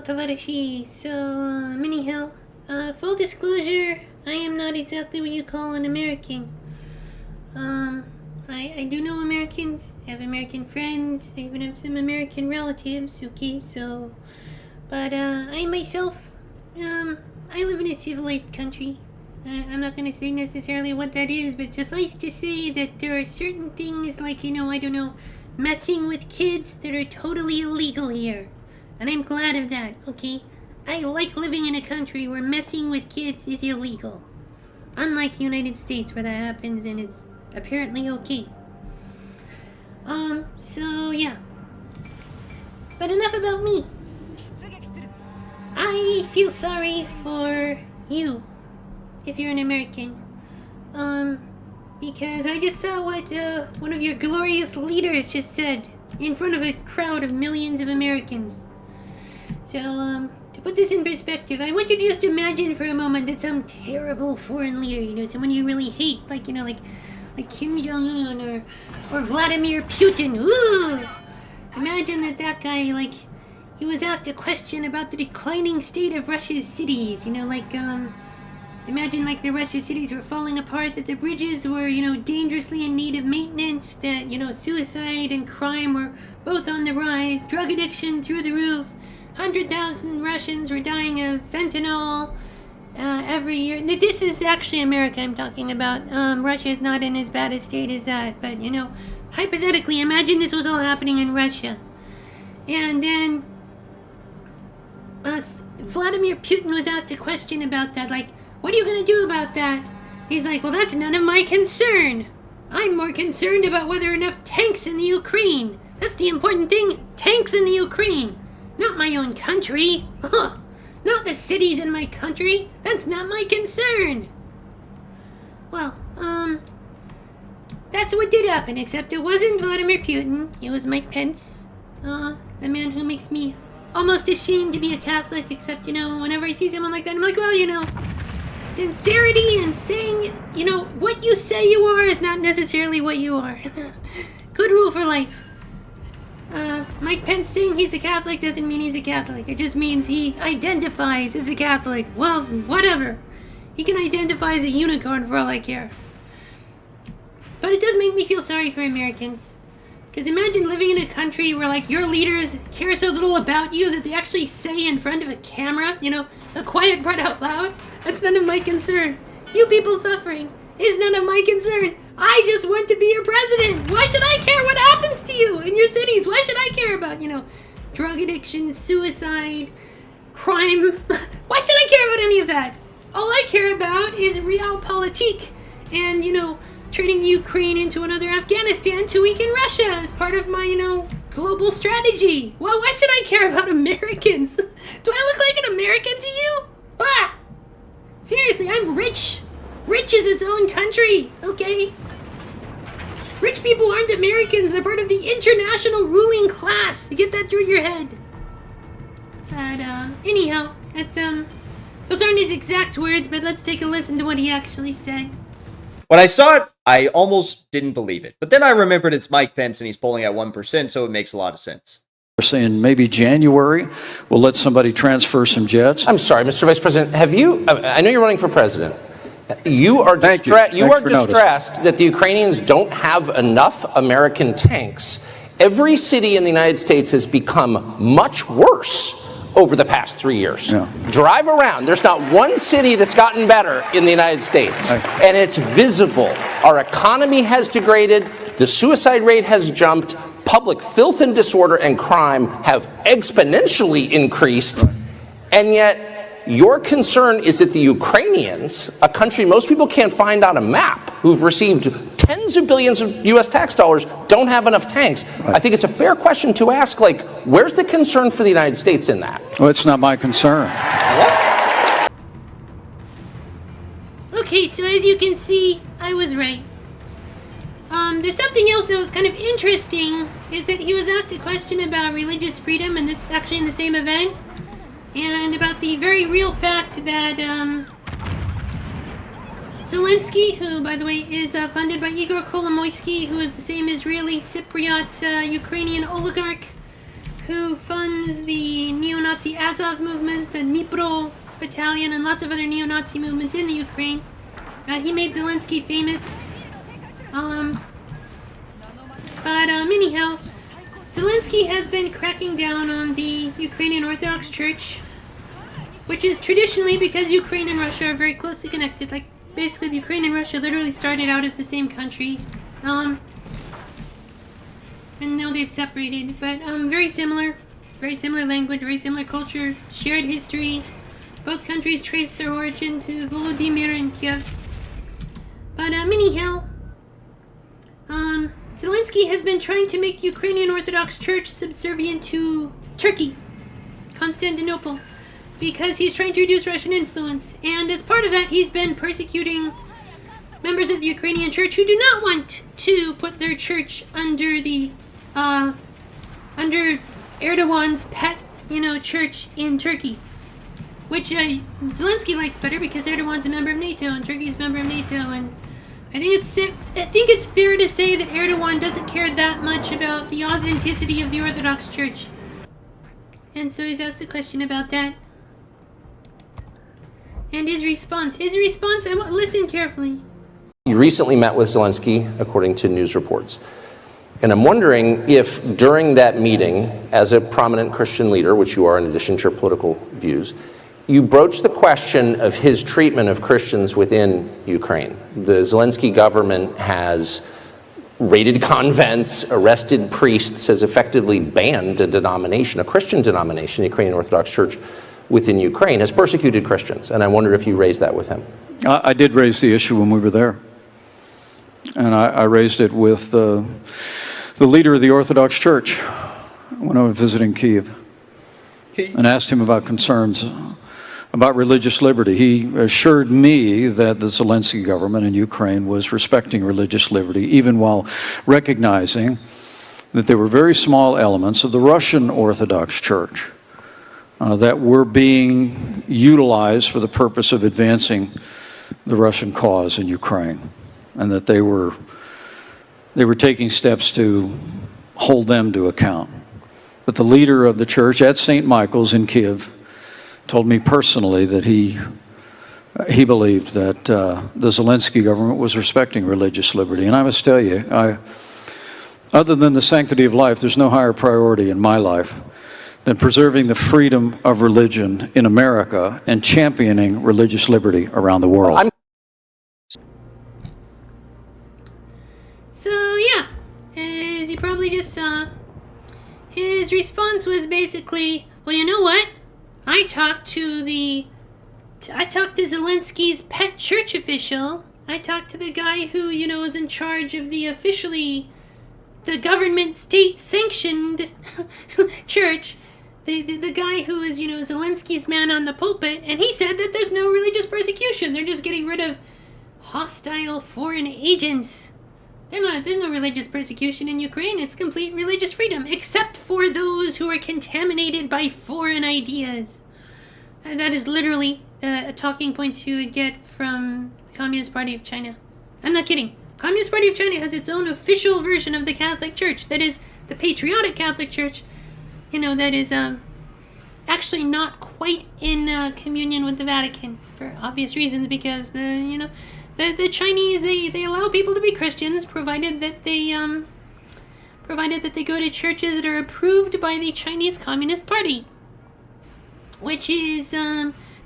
Tavarashi. So, anyhow, full disclosure, I am not exactly what you call an American. I do know Americans, I have American friends, I even have some American relatives, okay, so... But, I myself, I live in a civilized country. I'm not gonna say necessarily what that is, but suffice to say that there are certain things like, I don't know, messing with kids that are totally illegal here. And I'm glad of that, okay? I like living in a country where messing with kids is illegal. Unlike the United States where that happens and it's apparently okay. So yeah. But enough about me. I feel sorry for you, if you're an American. Because I just saw what, one of your glorious leaders just said in front of a crowd of millions of Americans. So, to put this in perspective, I want you to just imagine for a moment that some terrible foreign leader, someone you really hate, like Kim Jong-un or Vladimir Putin. Ooh! Imagine that guy, he was asked a question about the declining state of Russia's cities, imagine the Russian cities were falling apart, that the bridges were, dangerously in need of maintenance, that, suicide and crime were both on the rise, drug addiction through the roof, 100,000 Russians were dying of fentanyl every year. Now, this is actually America I'm talking about. Russia is not in as bad a state as that, but, hypothetically, imagine this was all happening in Russia. And then Vladimir Putin was asked a question about that, what are you going to do about that? He's like, well, that's none of my concern. I'm more concerned about whether there are enough tanks in the Ukraine. That's the important thing. Tanks in the Ukraine. Not my own country. Not the cities in my country. That's not my concern. Well, that's what did happen, except it wasn't Vladimir Putin. It was Mike Pence. The man who makes me almost ashamed to be a Catholic, except, whenever I see someone like that, I'm like, well, sincerity and saying, what you say you are is not necessarily what you are. Good rule for life. Mike Pence saying he's a Catholic doesn't mean he's a Catholic. It just means he identifies as a Catholic. Well, whatever. He can identify as a unicorn for all I care. But it does make me feel sorry for Americans. Because imagine living in a country where, your leaders care so little about you that they actually say in front of a camera, the quiet part out loud, that's none of my concern. You people suffering is none of my concern. I just want to be your president. Why should I care what happens to you in your cities? Why should I care about, drug addiction, suicide, crime? Why should I care about any of that? All I care about is realpolitik and, turning Ukraine into another Afghanistan to weaken Russia as part of my, global strategy. Well, why should I care about Americans? Do I look like an American to you? Ah! Seriously, I'm rich. Rich is its own country, okay? Rich people aren't Americans. They're part of the international ruling class. You get that through your head. But, anyhow, that's, those aren't his exact words, but let's take a listen to what he actually said. When I saw it, I almost didn't believe it. But then I remembered it's Mike Pence and he's polling at 1%, so it makes a lot of sense. We're saying maybe January we'll let somebody transfer some jets. I'm sorry, Mr. Vice President. Have you? I know you're running for president. You are distressed that the Ukrainians don't have enough American tanks. Every city in the United States has become much worse over the past 3 years. Yeah. Drive around. There's not one city that's gotten better in the United States. And it's visible. Our economy has degraded. The suicide rate has jumped. Public filth and disorder and crime have exponentially increased. And yet, your concern is that the Ukrainians, a country most people can't find on a map, who've received tens of billions of U.S. tax dollars, don't have enough tanks. I think it's a fair question to ask, where's the concern for the United States in that? Well, it's not my concern. What? Okay, so as you can see, I was right. There's something else that was kind of interesting, is that he was asked a question about religious freedom, and this is actually in the same event, and about the very real fact that, Zelensky, who, by the way, is funded by Igor Kolomoisky, who is the same Israeli Cypriot Ukrainian oligarch who funds the neo-Nazi neo-Nazi Azov movement, the Dnipro battalion, and lots of other neo-Nazi movements in the Ukraine. He made Zelensky famous. Anyhow, Zelensky has been cracking down on the Ukrainian Orthodox Church, which is traditionally, because Ukraine and Russia are very closely connected, like basically the Ukraine and Russia literally started out as the same country, and now they've separated, but very similar language, very similar culture, shared history. Both countries trace their origin to Volodymyr and Kiev. But anyhow, Zelensky has been trying to make the Ukrainian Orthodox Church subservient to Turkey, Constantinople, because he's trying to reduce Russian influence. And as part of that, he's been persecuting members of the Ukrainian Church who do not want to put their church under the under Erdogan's pet, church in Turkey, which Zelensky likes better because Erdogan's a member of NATO and Turkey's a member of NATO, and I think it's fair to say that Erdogan doesn't care that much about the authenticity of the Orthodox Church. And so he's asked the question about that. And his response, listen carefully. You recently met with Zelensky, according to news reports. And I'm wondering if during that meeting, as a prominent Christian leader, which you are in addition to your political views, you broached the question of his treatment of Christians within Ukraine. The Zelensky government has raided convents, arrested priests, has effectively banned a denomination, a Christian denomination, the Ukrainian Orthodox Church within Ukraine, has persecuted Christians. And I wonder if you raised that with him. I did raise the issue when we were there. And I raised it with the leader of the Orthodox Church when I was visiting Kyiv and asked him about concerns about religious liberty. He assured me that the Zelensky government in Ukraine was respecting religious liberty, even while recognizing that there were very small elements of the Russian Orthodox Church that were being utilized for the purpose of advancing the Russian cause in Ukraine, and that they were taking steps to hold them to account. But the leader of the church at St. Michael's in Kyiv told me personally that he believed that the Zelensky government was respecting religious liberty. And I must tell you, other than the sanctity of life, there's no higher priority in my life than preserving the freedom of religion in America and championing religious liberty around the world. So yeah, as you probably just saw, his response was basically, well, you know what? I talked to Zelensky's pet church official. I talked to the guy who, is in charge of the government state-sanctioned church. The guy who is, Zelensky's man on the pulpit, and he said that there's no religious persecution. They're just getting rid of hostile foreign agents. There's no religious persecution in Ukraine. It's complete religious freedom, except for those who are contaminated by foreign ideas. That is literally a talking points you would get from the Communist Party of China. I'm not kidding. Communist Party of China has its own official version of the Catholic Church. That is the patriotic Catholic Church. That is actually not quite in communion with the Vatican for obvious reasons, because the Chinese, they allow people to be Christians provided that they go to churches that are approved by the Chinese Communist Party, which is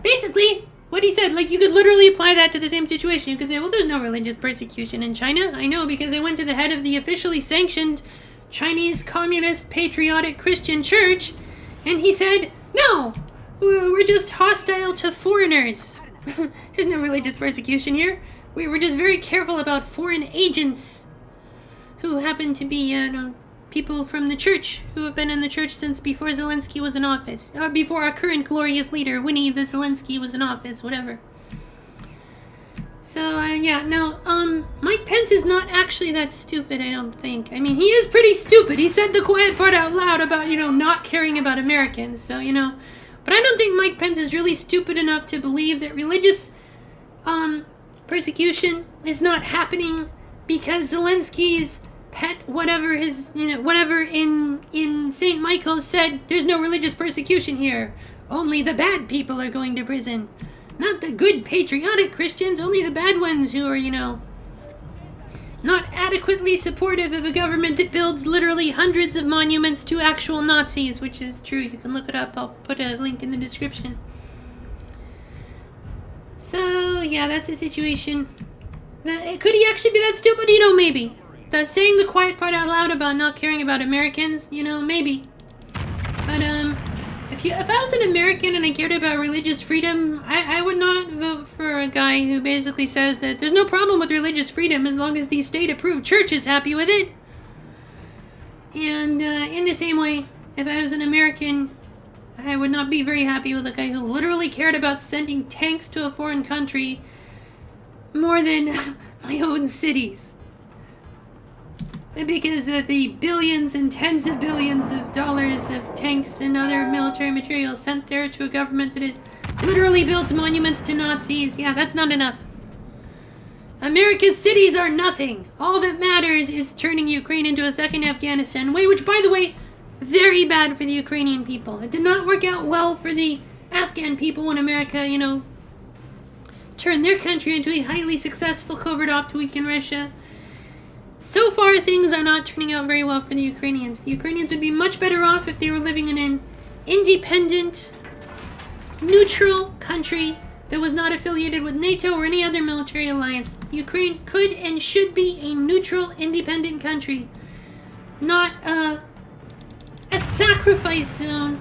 basically what he said. Like, you could literally apply that to the same situation. You could say, well, there's no religious persecution in China. I know, because I went to the head of the officially sanctioned Chinese Communist Patriotic Christian Church, and he said, no, we're just hostile to foreigners. There's no religious persecution here. We were just very careful about foreign agents who happen to be people from the church who have been in the church since before Zelensky was in office, or before our current glorious leader, Winnie the Zelensky, was in office, whatever. So, Mike Pence is not actually that stupid, I don't think. I mean, he is pretty stupid. He said the quiet part out loud about, not caring about Americans, so, But I don't think Mike Pence is really stupid enough to believe that religious, persecution is not happening because Zelensky's pet whatever his, whatever in St. Michael said, there's no religious persecution here. Only the bad people are going to prison. Not the good patriotic Christians, only the bad ones who are, not adequately supportive of a government that builds literally hundreds of monuments to actual Nazis, which is true. You can look it up. I'll put a link in the description. So, yeah, that's the situation. Could he actually be that stupid? Maybe. Saying the quiet part out loud about not caring about Americans, maybe. But, if I was an American and I cared about religious freedom, I would not vote for a guy who basically says that there's no problem with religious freedom as long as the state-approved church is happy with it. And in the same way, if I was an American, I would not be very happy with a guy who literally cared about sending tanks to a foreign country more than my own cities. Because of the billions and tens of billions of dollars of tanks and other military materials sent there to a government that it literally builds monuments to Nazis. Yeah, that's not enough. America's cities are nothing. All that matters is turning Ukraine into a second Afghanistan, which, by the way, very bad for the Ukrainian people. It did not work out well for the Afghan people when America, turned their country into a highly successful covert op to weaken Russia. So far, things are not turning out very well for the Ukrainians. The Ukrainians would be much better off if they were living in an independent, neutral country that was not affiliated with NATO or any other military alliance. Ukraine could and should be a neutral, independent country, not a sacrifice zone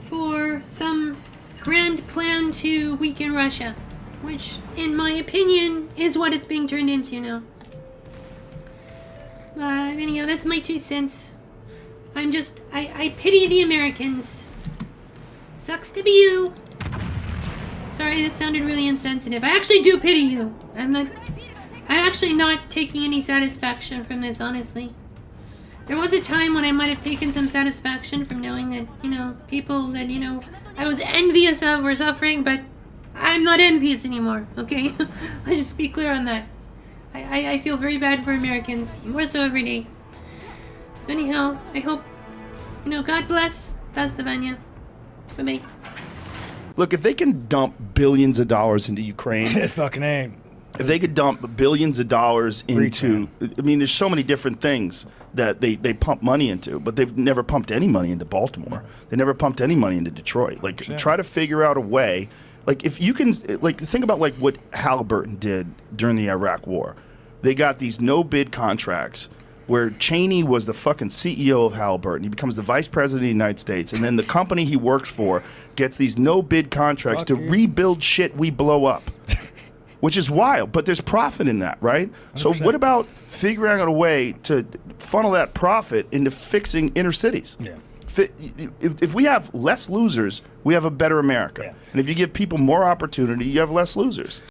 for some grand plan to weaken Russia, which, in my opinion, is what it's being turned into now. Anyhow, that's my 2 cents. I pity the Americans. Sucks to be you. Sorry, that sounded really insensitive. I actually do pity you. I'm actually not taking any satisfaction from this, honestly. There was a time when I might have taken some satisfaction from knowing that, people that, I was envious of were suffering, but I'm not envious anymore, okay? Let's just be clear on that. I feel very bad for Americans, more so every day. So anyhow, I hope, God bless Vanya. Bye-bye. Look, if they can dump billions of dollars into Ukraine, It's fucking aim. if they could dump billions of dollars into, there's so many different things that they pump money into, but they've never pumped any money into Baltimore. They never pumped any money into Detroit. Try to figure out a way. If you can, think about what Halliburton did during the Iraq War. They got these no-bid contracts where Cheney was the fucking CEO of Halliburton. He becomes the vice president of the United States, and then the company he works for gets these no-bid contracts to rebuild shit we blow up, which is wild. But there's profit in that, right? 100%. So what about figuring out a way to funnel that profit into fixing inner cities? Yeah. If we have less losers, we have a better America. Yeah. And if you give people more opportunity, you have less losers.